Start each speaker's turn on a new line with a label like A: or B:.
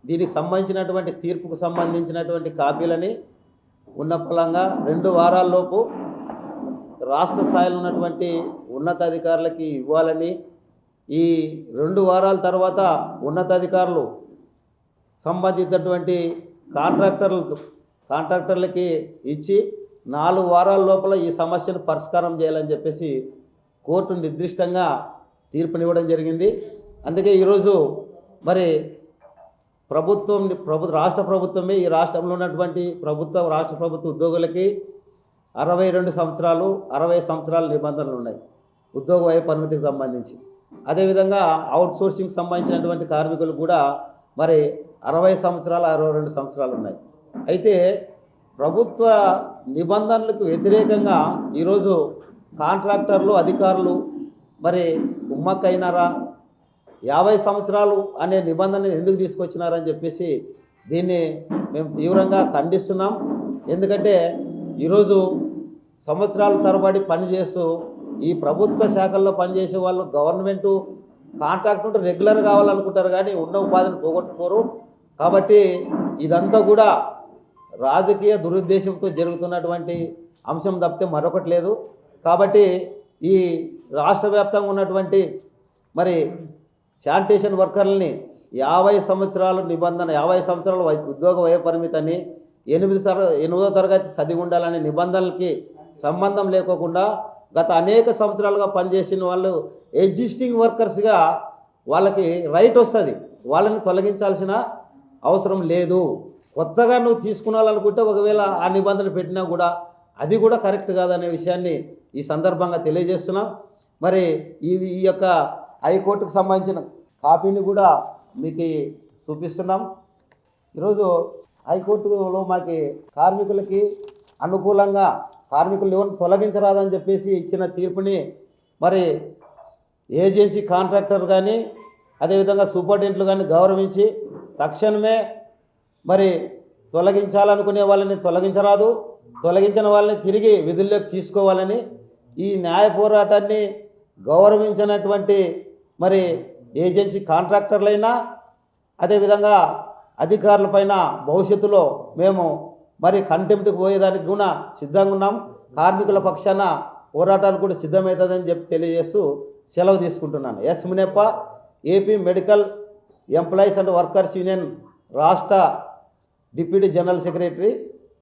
A: దీనికి సంబంధించినటువంటి తీర్పుకు సంబంధించినటువంటి కాపీలని ఉన్న ఫలంగా 2 వారాల్లోపు రాష్ట్ర స్థాయిలో ఉన్నటువంటి ఉన్నతాధికారులకి ఇవ్వాలని, ఈ 2 వారాల తర్వాత ఉన్నతాధికారులు సంబంధించినటువంటి కాంట్రాక్టర్లకి ఇచ్చి 4 వారాల లోపల ఈ సమస్యను పరిష్కారం చేయాలని చెప్పేసి కోర్టు నిర్దిష్టంగా తీర్పునివ్వడం జరిగింది. అందుకే ఈరోజు మరి రాష్ట్ర ప్రభుత్వమే ఈ రాష్ట్రంలో ఉన్నటువంటి రాష్ట్ర ప్రభుత్వ ఉద్యోగులకి 62 సంవత్సరాలు 60 సంవత్సరాల నిబంధనలు ఉన్నాయి ఉద్యోగ వయ పరిమితికి సంబంధించి. అదేవిధంగా అవుట్సోర్సింగ్ సంబంధించినటువంటి కార్మికులు కూడా మరి 60 సంవత్సరాలు 62 సంవత్సరాలు ఉన్నాయి. అయితే ప్రభుత్వ నిబంధనలకు వ్యతిరేకంగా ఈరోజు కాంట్రాక్టర్లు అధికారులు మరి కుమ్మక్కైనారా, 50 సంవత్సరాలు అనే నిబంధన ఎందుకు తీసుకొచ్చినారని చెప్పేసి దీన్ని మేము తీవ్రంగా ఖండిస్తున్నాం. ఎందుకంటే ఈరోజు సంవత్సరాల తరబడి పనిచేస్తూ ఈ ప్రభుత్వ శాఖల్లో పనిచేసే వాళ్ళు గవర్నమెంటు కాంట్రాక్ట్ ఉంటే రెగ్యులర్ కావాలనుకుంటారు, కానీ ఉన్న ఉపాధిని పోగొట్టుకోరు. కాబట్టి ఇదంతా కూడా రాజకీయ దురుద్దేశంతో జరుగుతున్నటువంటి అంశం తప్పితే మరొకటి లేదు. కాబట్టి ఈ రాష్ట్ర వ్యాప్తంగా ఉన్నటువంటి మరి శానిటేషన్ వర్కర్లని 50 సంవత్సరాల నిబంధన, 50 సంవత్సరాల ఉద్యోగ వయ పరిమితిని 8వ తరగతి చదివి ఉండాలనే నిబంధనలకి సంబంధం లేకోకుండా గత అనేక సంవత్సరాలుగా పనిచేసిన వాళ్ళు ఎగ్జిస్టింగ్ వర్కర్స్గా వాళ్ళకి రైట్ వస్తుంది, వాళ్ళని తొలగించాల్సిన అవసరం లేదు. కొత్తగా నువ్వు తీసుకున్నాలనుకుంటే ఒకవేళ ఆ నిబంధన పెట్టినా కూడా అది కూడా కరెక్ట్ కాదనే విషయాన్ని ఈ సందర్భంగా తెలియజేస్తున్నాం. మరి ఈ యొక్క హైకోర్టుకు సంబంధించిన కాపీని కూడా మీకు చూపిస్తున్నాం. ఈరోజు హైకోర్టులో మనకి కార్మికులకి అనుకూలంగా కార్మికులు ఎవరిని తొలగించరాదని చెప్పేసి ఇచ్చిన తీర్పుని మరి ఏజెన్సీ కాంట్రాక్టర్ కానీ అదేవిధంగా సూపరింటెండెంట్లు కానీ గౌరవించి తక్షణమే మరి తొలగించాలనుకునే వాళ్ళని తొలగించరాదు, తొలగించిన వాళ్ళని తిరిగి విధుల్లోకి తీసుకోవాలని, ఈ న్యాయ పోరాటాన్ని గౌరవించినటువంటి మరి ఏజెన్సీ కాంట్రాక్టర్లైనా అదేవిధంగా అధికారులపైన భవిష్యత్తులో మేము మరి కంటెంప్ట్కి పోయేదానికి కూడా సిద్ధంగా ఉన్నాం. కార్మికుల పక్షాన పోరాటాలు కూడా సిద్ధమవుతుందని చెప్పి తెలియజేస్తూ సెలవు తీసుకుంటున్నాను. S Muneppa, AP medical employees and workers union రాష్ట్ర డిప్యూటీ జనరల్ సెక్రటరీ.